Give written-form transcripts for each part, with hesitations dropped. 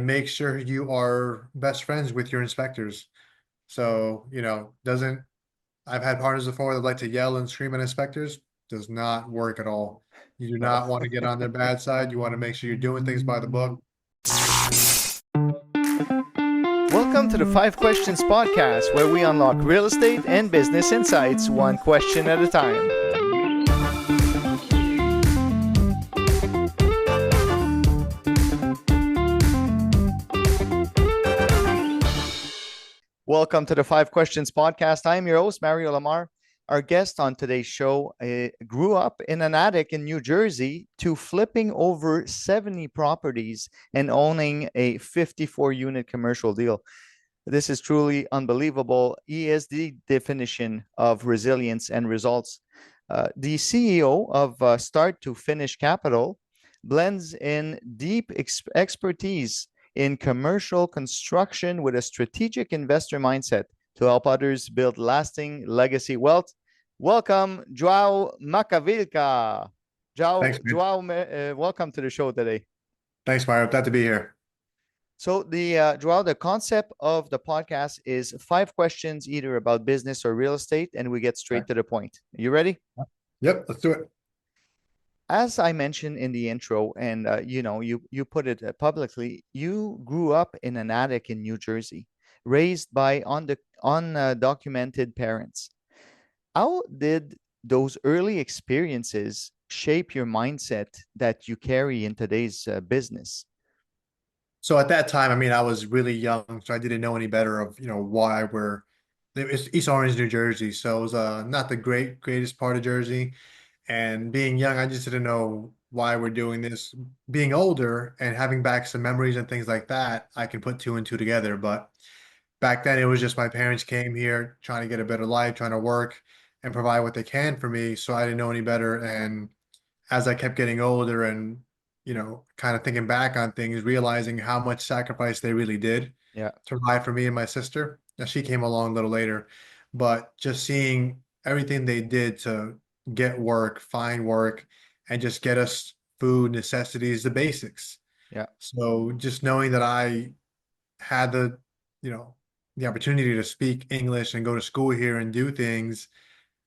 make sure you are best friends with your inspectors. So, doesn't I've had partners before that like to yell and scream at inspectors. Does not work at all. You do No. not want to get on their bad side. You want to make sure you're doing things by the book. Welcome to the 5 Questions Podcast, where we unlock real estate and business insights one question at a time. Welcome to the 5 Questions Podcast. I'm your host, Mario Lamar. Our guest on today's show grew up in an attic in New Jersey to flipping over 70 properties and owning a 54-unit commercial deal. This is truly unbelievable. He is the definition of resilience and results. The CEO of Start to Finish Capital blends in deep expertise in commercial construction with a strategic investor mindset to help others build lasting legacy wealth. Welcome, Joao Macavilca. Thanks, man. Welcome to the show today. Thanks, Mario. Glad to be here. So Joao, the concept of the podcast is 5 questions, either about business or real estate, and we get straight to the point. You ready? Yep, let's do it. As I mentioned in the intro, and you put it publicly, you grew up in an attic in New Jersey, raised by undocumented parents. How did those early experiences shape your mindset that you carry in today's business? So at that time, I was really young, so I didn't know any better of, why it's East Orange, New Jersey. So it was not the greatest part of Jersey. And being young, I just didn't know why we're doing this. Being older and having back some memories and things like that, I can put two and two together. But back then, it was just my parents came here trying to get a better life, trying to work and provide what they can for me. So I didn't know any better. And as I kept getting older and, kind of thinking back on things, realizing how much sacrifice they really did Yeah. to provide for me and my sister. Now, she came along a little later, but just seeing everything they did to get work, find work, and just get us food, necessities, the basics. Yeah. So just knowing that I had you know, the opportunity to speak English and go to school here and do things,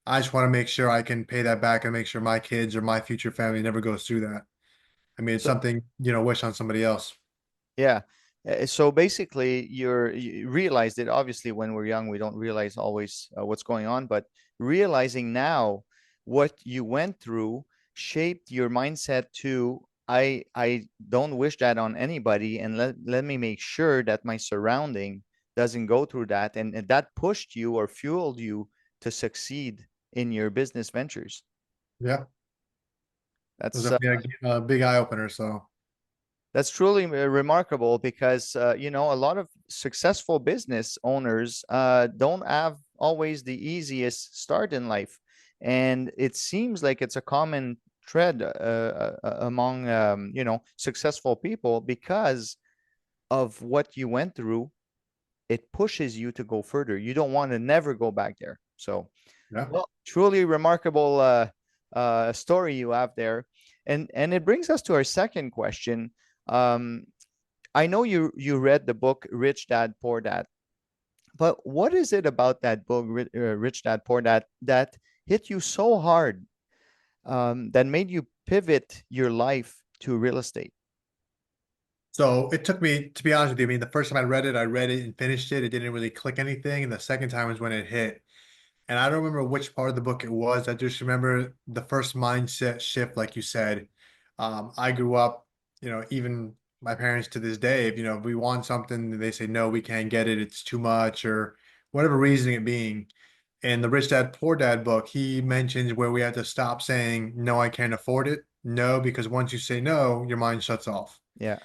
I just want to make sure I can pay that back and make sure my kids or my future family never goes through that. It's So something, wish on somebody else. yeah. So basically, you realized it. Obviously, when we're young, we don't realize always what's going on, but realizing now what you went through shaped your mindset to, I don't wish that on anybody, and let me make sure that my surrounding doesn't go through that, and that pushed you or fueled you to succeed in your business ventures. Yeah, it was That's definitely a big eye opener. So That's truly remarkable because, a lot of successful business owners don't have always the easiest start in life. And it seems like it's a common thread among, successful people because of what you went through. It pushes you to go further. You don't want to never go back there. So, yeah. well, truly remarkable story you have there. And it brings us to our second question. um, I know you read the book Rich Dad Poor Dad, but what is it about that book, Rich Dad Poor Dad, that hit you so hard, that made you pivot your life to real estate? So it took me, to be honest with you, the first time I read it and finished it. It didn't really click anything. And the second time was when it hit. And I don't remember which part of the book it was. I just remember the first mindset shift, like you said. I grew up, even my parents to this day, if we want something, they say, no, we can't get it. It's too much, or whatever reasoning it being. In the Rich Dad Poor Dad book, he mentions where we have to stop saying, no, I can't afford it. No, because once you say no, your mind shuts off Yeah.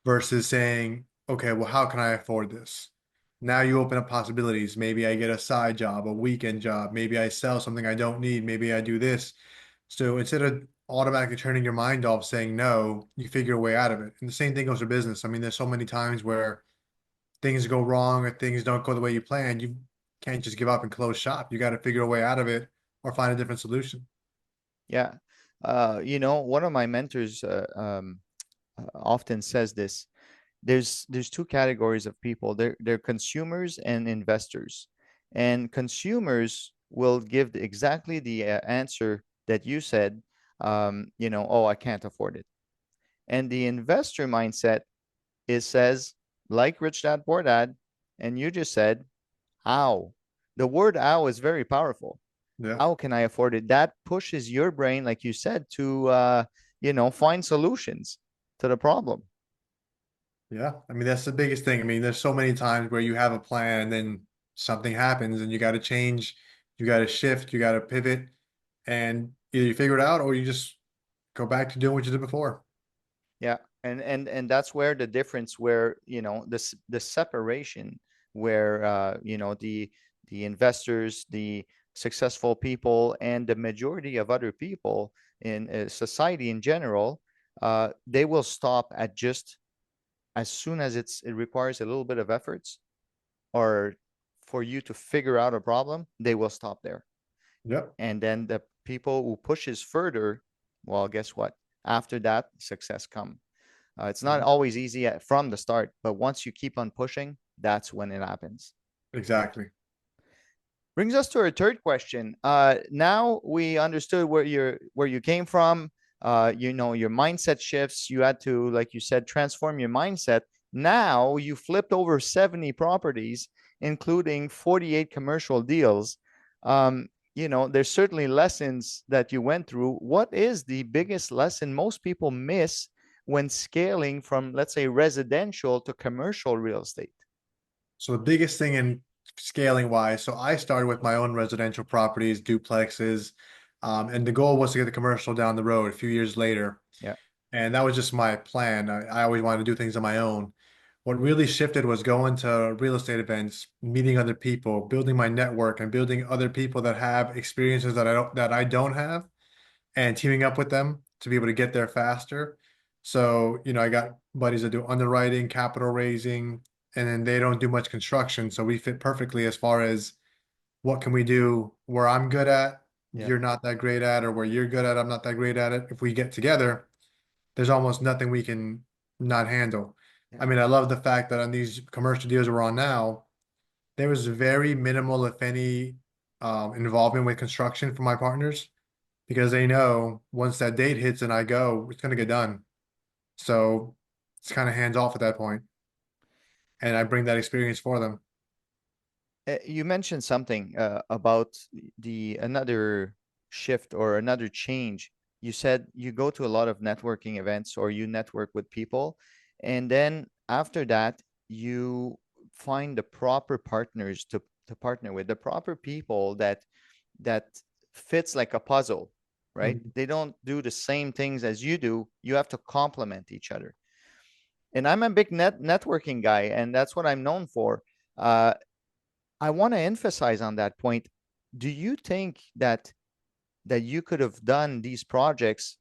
versus saying, okay, well, how can I afford this? Now you open up possibilities. Maybe I get a side job, a weekend job. Maybe I sell something I don't need. Maybe I do this. So instead of automatically turning your mind off saying no, you figure a way out of it. And the same thing goes for business. There's so many times where things go wrong or things don't go the way you planned. You can't just give up and close shop. You got to figure a way out of it or find a different solution. Yeah. One of my mentors often says this. there's two categories of people. They're consumers and investors. And consumers will give exactly the answer that you said, oh, I can't afford it. And the investor mindset is says, like Rich Dad Poor Dad, and you just said, "Ow." The word "ow" is very powerful. Yeah. How can I afford it? That pushes your brain, like you said, to find solutions to the problem. Yeah. I mean, that's the biggest thing. I mean, there's so many times where you have a plan and then something happens and you got to change, you got to shift, you got to pivot, and either you figure it out or you just go back to doing what you did before. Yeah, and that's where the difference, where the separation, where the investors, the successful people, and the majority of other people in society in general, they will stop at just as soon as it requires a little bit of efforts, or for you to figure out a problem, they will stop there. Yep. And then the people who pushes further, well, guess what? After that, success come. It's not Mhm. always easy from the start, but once you keep on pushing, that's when it happens. Exactly. Brings us to our third question. Now we understood where you came from. Your mindset shifts. You had to, like you said, transform your mindset. Now you flipped over 70 properties, including 48 commercial deals. There's certainly lessons that you went through. What is the biggest lesson most people miss when scaling from, let's say, residential to commercial real estate? So the biggest thing in scaling wise, so I started with my own residential properties, duplexes, and the goal was to get the commercial down the road a few years later. Yeah, And that was just my plan. I always wanted to do things on my own. What really shifted was going to real estate events, meeting other people, building my network, and building other people that have experiences that I don't have, and teaming up with them to be able to get there faster. So, I got buddies that do underwriting, capital raising, and then they don't do much construction. So we fit perfectly as far as what can we do where I'm good at, yeah, you're not that great at, or where you're good at, I'm not that great at it. If we get together, there's almost nothing we can not handle. yeah. I mean, I love the fact that on these commercial deals we're on now, there was very minimal, if any, involvement with construction for my partners because they know once that date hits and I go, it's going to get done. So it's kind of hands off at that point, and I bring that experience for them. You mentioned something about the another shift or another change. You said you go to a lot of networking events or you network with people, and then after that, you find the proper partners to partner with, the proper people that fits like a puzzle, right? Mhm. They don't do the same things as you do. You have to complement each other. And I'm a big networking guy, and that's what I'm known for. Uh, I want to emphasize on that point. Do you think that you could have done these projects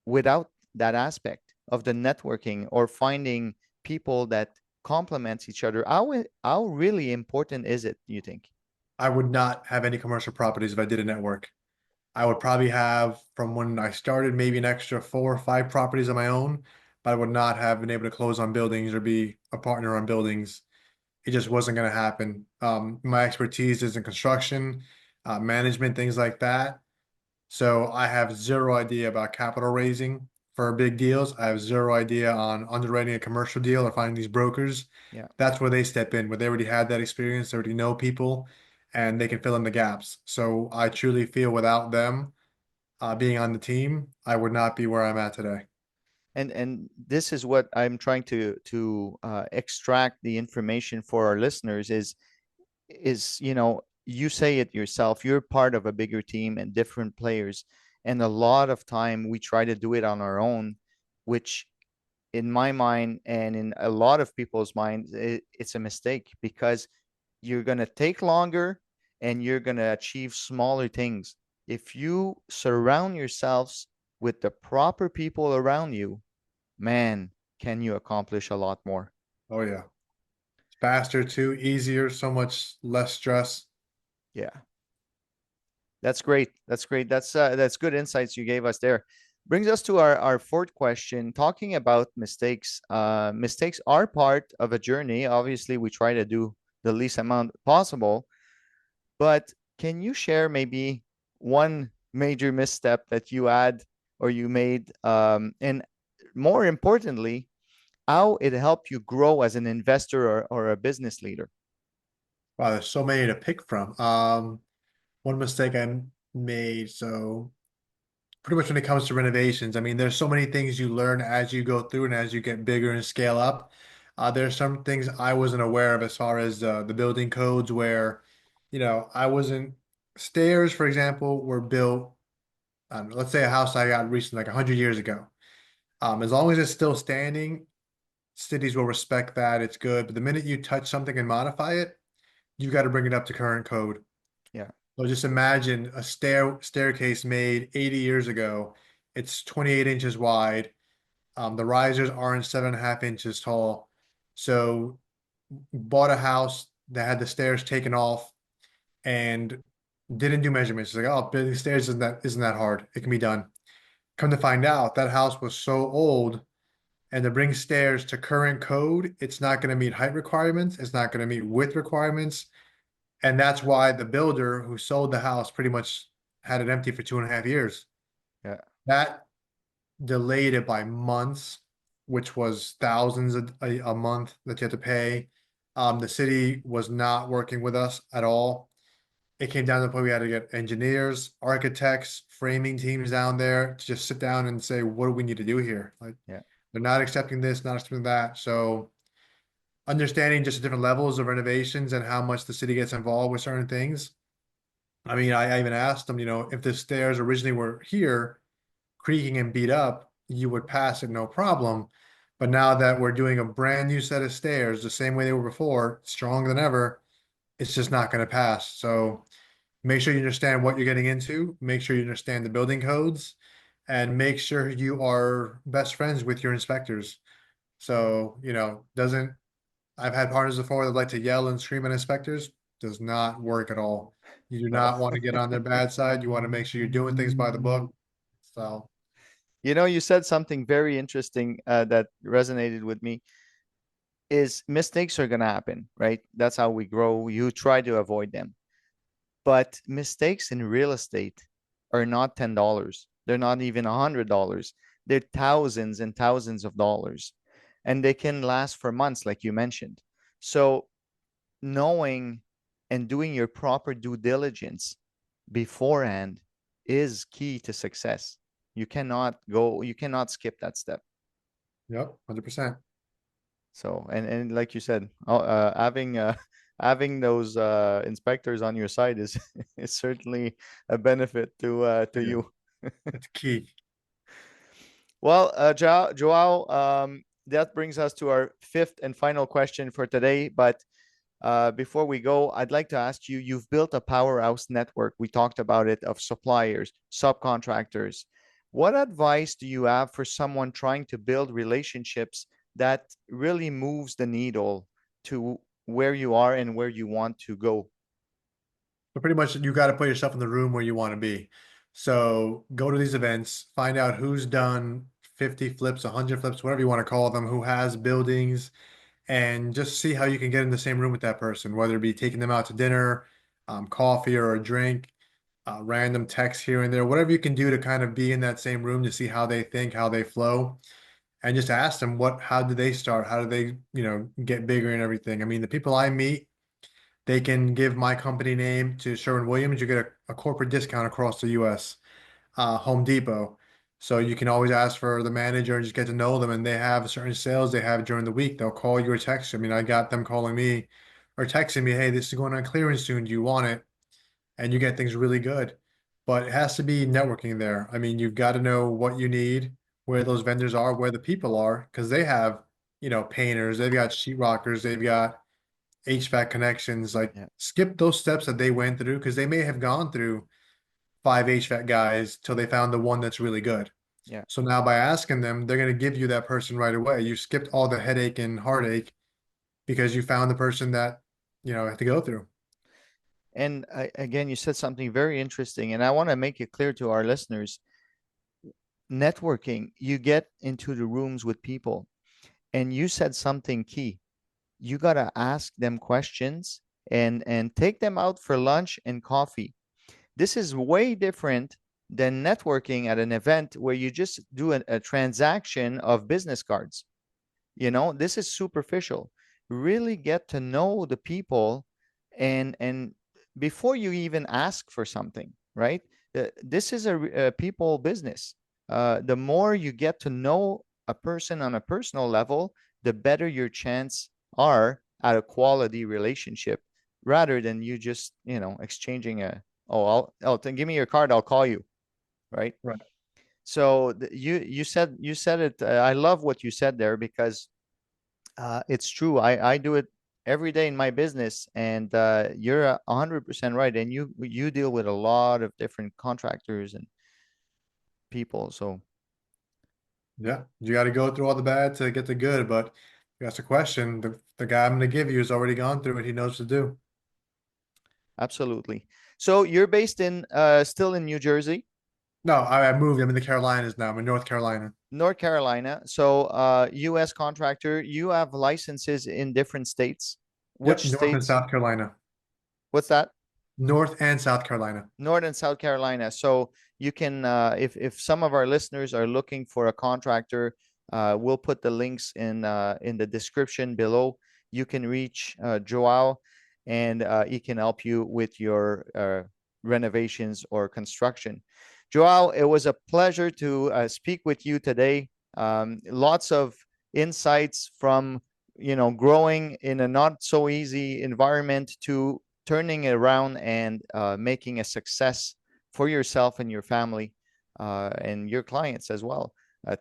without that aspect of the networking or finding people that complements each other? How really important is it, do you think? I would not have any commercial properties if I did a network. I would probably have, from when I started, maybe an extra 4 or 5 properties of my own, but I would not have been able to close on buildings or be a partner on buildings. It just wasn't going to happen. My expertise is in construction, management, things like that. So I have zero idea about capital raising for big deals. I have zero idea on underwriting a commercial deal or finding these brokers. Yeah. That's where they step in, where they already had that experience, they already know people, and they can fill in the gaps. So I truly feel without them being on the team, I would not be where I'm at today. And this is what I'm trying to extract the information for our listeners is you say it yourself, you're part of a bigger team and different players, and a lot of time we try to do it on our own, which in my mind and in a lot of people's minds it's a mistake, because you're going to take longer and you're going to achieve smaller things. If you surround yourselves with the proper people around you, man, can you accomplish a lot more. Oh yeah. Faster too, easier, so much less stress. Yeah, that's great. That's great. That's good insights you gave us there. Brings us to our fourth question, talking about mistakes. Mistakes are part of a journey. Obviously, we try to do the least amount possible, but can you share maybe one major misstep that you had or you made, and more importantly, how it helped you grow as an investor or a business leader? Wow, there's so many to pick from. One mistake I made, so pretty much when it comes to renovations, I mean, there's so many things you learn as you go through and as you get bigger and scale up. There's some things I wasn't aware of as far as the building codes where, I wasn't, stairs, for example, were built, let's say a house I got recently, like 100 years ago. As long as it's still standing, cities will respect that. It's good. But the minute you touch something and modify it, you got to bring it up to current code. Yeah, So just imagine a staircase made 80 years ago. It's 28 inches wide. The risers aren't 7.5 inches tall. So bought a house that had the stairs taken off and didn't do measurements. It's like, oh, building stairs isn't that hard. It can be done. Come to find out, that house was so old, and to bring stairs to current code, it's not going to meet height requirements. It's not going to meet width requirements. And that's why the builder who sold the house pretty much had it empty for 2.5 years. yeah, That delayed it by months, which was thousands a month that you had to pay. The city was not working with us at all. It came down to the point we had to get engineers, architects, framing teams down there to just sit down and say, what do we need to do here? Like, yeah. they're not accepting this, not accepting that. So understanding just the different levels of renovations and how much the city gets involved with certain things. I mean, I even asked them, if the stairs originally were here, creaking and beat up, you would pass it no problem. But now that we're doing a brand new set of stairs, the same way they were before, stronger than ever, it's just not going to pass. So make sure you understand what you're getting into, make sure you understand the building codes, and make sure you are best friends with your inspectors. So, doesn't I've had partners before that like to yell and scream at inspectors. Does not work at all. You do No. not want to get on their bad side. You want to make sure you're doing things by the book. So, You said something very interesting that resonated with me is mistakes are going to happen, right? That's how we grow. You try to avoid them. But mistakes in real estate are not $10. They're not even $100. They're thousands and thousands of dollars. And they can last for months, like you mentioned. So knowing and doing your proper due diligence beforehand is key to success. You cannot skip that step. yep, 100%. So, and like you said, having having those inspectors on your side is is certainly a benefit to Yeah, you. it's key. Well, Joao, that brings us to our fifth and final question for today. But before we go, I'd like to ask you, you've built a powerhouse network. We talked about it of suppliers, subcontractors. What advice do you have for someone trying to build relationships that really moves the needle to where you are and where you want to go? So pretty much you got to put yourself in the room where you want to be. So go to these events, find out who's done 50 flips, 100 flips, whatever you want to call them, who has buildings, and just see how you can get in the same room with that person, whether it be taking them out to dinner, coffee or a drink, random text here and there, whatever you can do to kind of be in that same room to see how they think, how they flow, and just ask them how did they start? How did they, get bigger and everything? I mean, the people I meet, they can give my company name to Sherwin-Williams. You get a corporate discount across the US, Home Depot. So you can always ask for the manager and just get to know them. And they have certain sales they have during the week. They'll call you or text you. I mean, I got them calling me or texting me, hey, this is going on clearance soon. Do you want it? And you get things really good. But it has to be networking there. I mean, you've got to know what you need, where those vendors are, where the people are, because they have, painters, they've got sheetrockers, they've got HVAC connections. Like, Yeah, skip those steps that they went through because they may have gone through five HVAC guys till they found the one that's really good. yeah. So now by asking them, they're going to give you that person right away. You skipped all the headache and heartache because you found the person that, had to go through. And again, you said something very interesting, and I want to make it clear to our listeners. networking, you get into the rooms with people, and you said something key. You got to ask them questions and take them out for lunch and coffee. This is way different than networking at an event where you just do a transaction of business cards. This is superficial. Really get to know the people, and before you even ask for something, right? This is a people business. The more you get to know a person on a personal level, the better your chance are at a quality relationship, rather than you just exchanging give me your card, I'll call you, right? Right. So you said it. I love what you said there, because it's true. I do it every day in my business, and you're 100% right. And you deal with a lot of different contractors and people. So Yeah, you got to go through all the bad to get the good. But that's a question. The guy I'm going to give you has already gone through it. He knows what to do. absolutely. So you're based in still in New Jersey, No, I moved. I'm in the Carolinas now. I'm in North Carolina. North Carolina. So U.S. contractor. You have licenses in different states. Yep, Which North and states? South Carolina. What's that? North and South Carolina. North and South Carolina. So you can, if some of our listeners are looking for a contractor, we'll put the links in the description below. You can reach Joao, and he can help you with your renovations or construction. Joao, it was a pleasure to speak with you today. Lots of insights from growing in a not so easy environment to turning it around and making a success for yourself and your family, and your clients as well.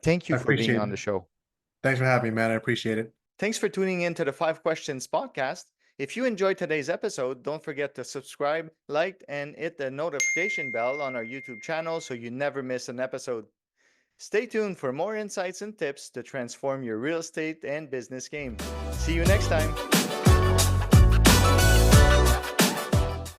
Thank I you for being appreciate on it. the show. Thanks for having me, man. I appreciate it. Thanks for tuning in to the 5 Questions podcast. If you enjoyed today's episode, don't forget to subscribe, like, and hit the notification bell on our YouTube channel so you never miss an episode. Stay tuned for more insights and tips to transform your real estate and business game. See you next time.